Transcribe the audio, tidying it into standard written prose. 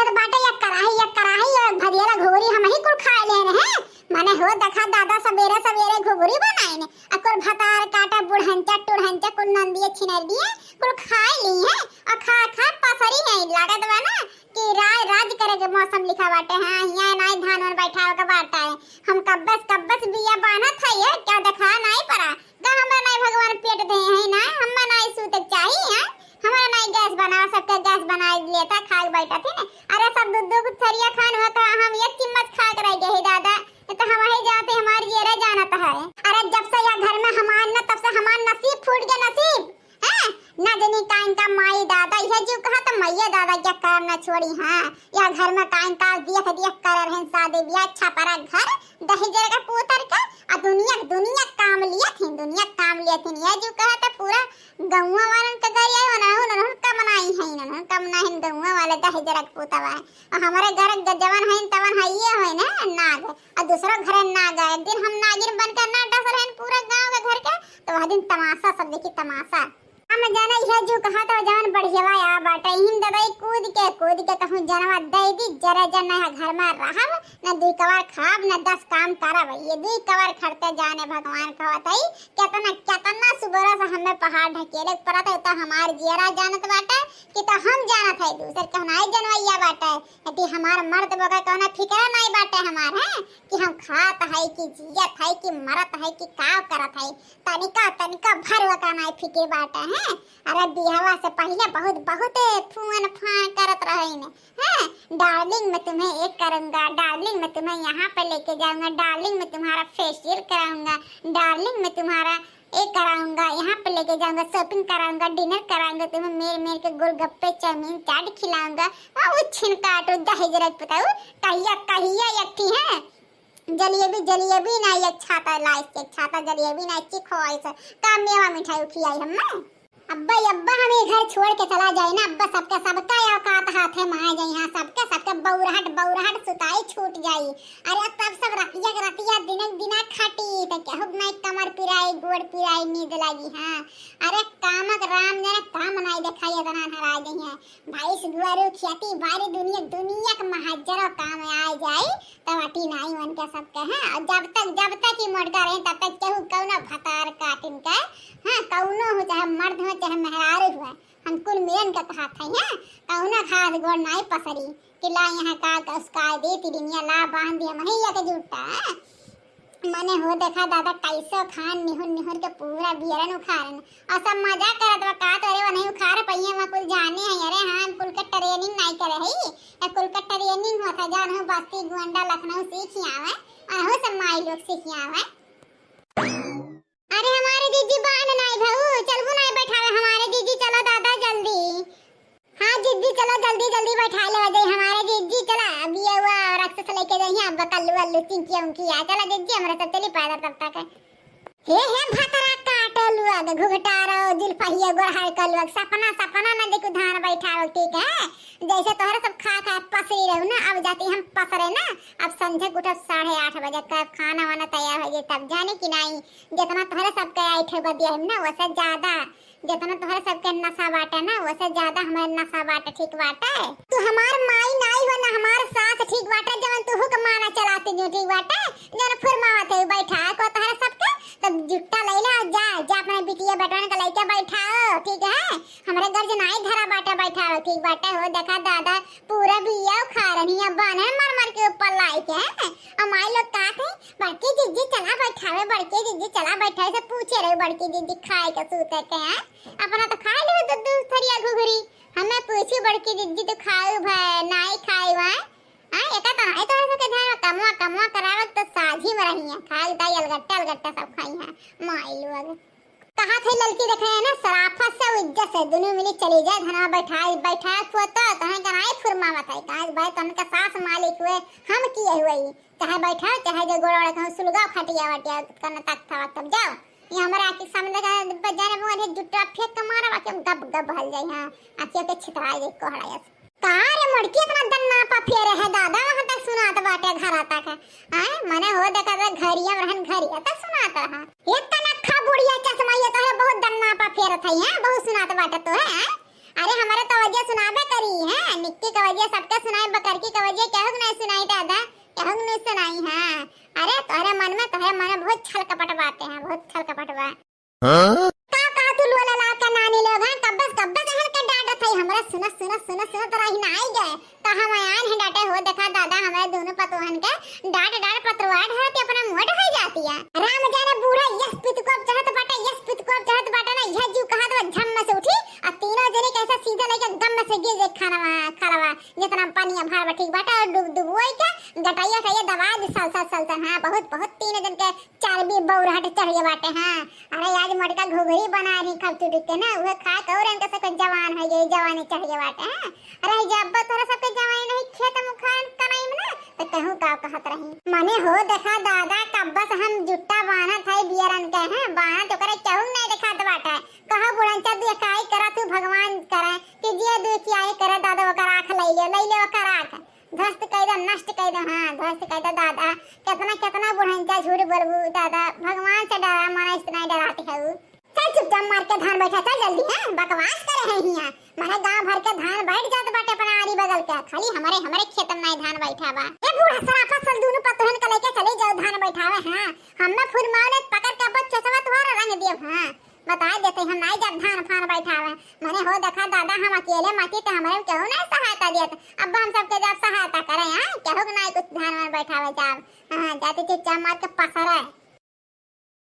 तो बाटे या कराही और भदियाला घोरी हम ही कुल खा ले रहे हैं। माने हो देखा दादा सवेरे सवेरे घुघुरी बनाए ने अकुल भतार काटा बुढ़हंचा टुढ़हंचा कुल नंदिए छिनर दिए कुल खा ली है और खा खा पसरी है लागत बा ना कि राज करे के मौसम लिखा बाटे। हां यहां नाई धान वन बैठा का बाटा है हम कब्बस बिया बाना था ये क्या देखा नहीं पड़ा का हमरा नहीं भगवान पेट दे है ना हम नहीं सूते चाहिए है हमारा नहीं गैस बना सबका गैस बना लेता खा बैठा थे ना। अरे सब दूध थरिया खान हुआ तो हम एक चम्मच खा कर रह गए दादा तो हम ही जाते हमारी जेरा जाना था है। अरे जब से या घर में हमार न तब से हमार नसीब फूट गया नसीब हैं ना जनी काइन का माई दादा यह जो कहा तो मैया दादा क्या कर ना छोड़ी। हां या घर में काइन का दिया कर रहे शादी बियाह अच्छा परा घर दहेज का पोतर का आ दुनिया काम लिया थी यह जो कहा तो पूरा गौवा वालन का घर आई बना उन्होंने कम नहीं है इन्होंने कम नहीं गौवा वाले दहेज का पोता और हमारे घर जवान है तवन है ये है ना नाग और दूसरा घर नाग एक दिन हम नागिन बनकर ना डस रहे पूरा गांव के घर के तो वह दिन तमाशा सब देखी तमाशा हम जाना यह जो कहा तो जवान बढ़िया आ बाटे हिंद दवाई कूद के कहूं जनवा दे दी जरा जन घर में रहब न दुई कवार खाब न 10 काम करब ये दुई कवार खड़ते जाने भगवान कहत है कितना सुबह से हमें पहाड़ ढकेले पड़त है तो हमार जियरा जानत बाटे कि तो हम जानत है दूसर कहनाई जनवैया बाटे कि हमार मर्द बगा कहना फिक्र नहीं बाटे हमार है कि हम खात है कि जियत है कि मरत है कि का करत है तनिका भर का नहीं फिक्र बाटे है। अरे बिहावा से पहले बहुत फून फान करत रहे ने हैं डार्लिंग मैं तुम्हें एक करूंगा डार्लिंग मैं तुम्हें यहाँ पे लेके जाऊंगा डार्लिंग मैं तुम्हारा फेशियल कराऊंगा डार्लिंग मैं तुम्हारा एक कराऊंगा यहाँ पे लेके जाऊंगा शॉपिंग कराऊंगा डिनर कराऊंगा तुम्हें मेर के गोलगप्पे चाउमीन चाट खिलाऊंगा वो छिनकाटो दहेज रख बताओ कहिया यक्ति है जलेबी ना एक छाता लाइस एक छाता जलेबी ना अच्छी खोई से का मेवा मिठाई खिलाई हम अब्बा हमें घर छोड़ के चला जाए ना अब्बा सबका औकात हाथ है मां जाए यहाँ सबके बौराहट सुताई छूट जाई। अरे तब सब रतिया दिन खाटी तो क्या हो मैं कमर पिराई गोड़ पिराई नींद लगी। हां अरे कामक राम ने काम नहीं दिखाई इतना हरा गई है भाई से दुआरे खेती बारी दुनिया का महाजरा काम आ जाए तब अटी नहीं मन के सबके हैं और जब तक ही मोटका रहे तब तक केहू कौनो भतार काटिन का हां कौनो हो चाहे मर्द हो चाहे मेहरारू हुआ हम कुल मिलन का कहा था यहाँ कौना खाद गोड़ नहीं पसरी कि ला यहाँ का उसका दे तिरिया ला बांध दिया महिया के जुटा मने हो देखा दादा कैसे खान निहुर के पूरा बियरन उखारन और सब मजा करत बा का तोरे नहीं उखार पइया में कुल जाने है। अरे हां कुल का ट्रेनिंग नहीं करे है या कुल का ट्रेनिंग होता जान हो बस्ती गोंडा लखनऊ सीख आवे और हो सब माई लोग सीख आवे। अरे हमारे दीदी बान नहीं भाऊ चलबो नहीं बैठावे हमारे दीदी चलो दादा जल्दी। हां दीदी चलो जल्दी बैठा ले दे हमारे दीदी चला अभी हुआ रक्त से लेके जाइए अब कल्लू चिंकी उनकी आ चला दीदी हमरा सब चली पैदा तब तक हे भतरा काटलू आग घुघटारो दिल पहिया गोरहार कलू सपना न देखो धान बैठाओ ठीक है जैसे तोहरा सब खा पसरी रहू ना अब जाती हम पसरे ना अब संझे उठब 8:30 बजे कब खाना वाना तैयार हो जाए तब जाने कि नहीं जितना तोहरा सबके ऐठे बदिया है ना वैसे ज्यादा जितना तोहरा सबके नशा बाटे ना वैसे ज्यादा हमारे नशा बाटे ठीक बाटे तू हमार माई नहीं हो ना हमार सास ठीक बाटे जवन तू हुक माना चलाती जो ठीक बाटे जन फुरमावत है बैठा को तोहरा सबके तब जुट्टा ले ला जा अपने बिटिया बेटवन का लेके बैठाओ ठीक है हमारे घर से नहीं धरा बाटे बैठाओ ठीक बाटे हो देखा दादा पूरा बिया खा रही है बने मर के ऊपर लाई के और माई लोग का थे बड़की दीदी चला बैठावे बड़की दीदी चला बैठाए से पूछे रहे बड़की दीदी खाए के सूते के हैं अपना तो खा ले दूध थरिया घुघरी हमें पूछी बड़की दीदी तो खाओ भाई नहीं खाई वहां हां एका तो है तो ऐसे के ध्यान कमवा करावत तो साझी में रही है खाई दाई अलगट्टा सब खाई है माई लोग कहा थे लड़की देखे है ना सराफत से इज्जत से दोनों मिली चली जाए धना बैठा फोतो तने कराई फुरमावत है काज भाई तने का सास मालिक हुए हम किए हुए चाहे बैठा चाहे जो गोड़ कहूं सुलगा फटिया वटिया कने तक था तब जाओ ये हमारा आके सामने का बजाने वो जुट्टा फेंक के मारा बाकी गब हल जाए हां आके के छितराई दे कोहड़ा कार मड़की इतना दन्ना पा फेरे है दादा वहां तक सुनात बाटे घर आता का हां मने हो देखा घरिया रहन घरिया तक सुनात रहा एक कनखा बुढ़िया चश्मा ये तो है बहुत दन्ना पा फेरत है हां बहुत सुनात बाटे तो है अरे हमारे तो वजह सुनाबे करी है निक्की का कवजिया सबके सुनाई, बकर की कवजिया कहूँ नहीं सुनाई दादा, कहूँ नहीं सुनाई। हाँ अरे तुम्हारे मन में बहुत छल कपट बातें हैं, बहुत छल कपट बा। का तू लोला ला का नानी लोग हैं कब्बस हन के डांट थई हमरा। सुनो तोरा ही ना आई गए कहां मैं आन है डांटे हो देखा दादा हमारे दोनों पतोहन के डांट पतवाड़ है ते अपना मुंह ढाई जाती है। राम जाने बूढ़ा यस पितकोप चढ़त बाटा ना यह जीव कहा तो झम से उठी और तीनों जने कैसा सीधा लेके गम से गिर जे खाना जितना पानी भर ठीक बाटा और डुबोई के गटाइया खाइए दबा दे सल। हां बहुत तीन जन के चार भी बौराहट चढ़ गए बाटे। हां अरे आज मटका घुघरी बना रही खब के ना उहे खा कर इनके सब जवान है, ये जवानी चढ़ गए बाटे। हां अरे जब तोरा सबके जवानी नहीं खेत मुखान कनाई में ना तो कहूं का कहत रही माने हो देखा दादा कब्बस हम जुट्टा बाना था बियरन के हैं बाना तो करे कहूं नहीं देखा तो बाटा कहा बुढ़ंचा दे काई करा तू भगवान करे कि जे दे की आए करे दादा ओकर आंख ले ले ओकर आंख ध्वस्त कह दे नष्ट कह दे। हां ध्वस्त कह दे दादा कितना बुढ़ंचा झूठ बोलबू दादा भगवान से डरा माना इतना डराते है। चल चुपचाप मार के धान बैठा चल जल्दी। है बकवास करे है हिया माने गांव भर के धान बैठ जात बाटे अपना आरी बगल के खाली हमारे खेत में नहीं धान बैठा बा। ए बूढ़ा सराफा सल दोनों पतोहन के लेके चले जाओ धान बैठावे। हां हम्मे फुरमाने पकड़ के बच्चा चसवा तुम्हारा रंग दिए। हां बता देते हम नहीं जब धान फान बैठावे माने हो देखा दादा हम अकेले मती तो हमारे क्यों नहीं सहायता देत अब हम सबके जब सहायता करें। हां कहू नहीं कुछ धान में बैठावे जाब। हां जाते चुपचाप मार के पसरे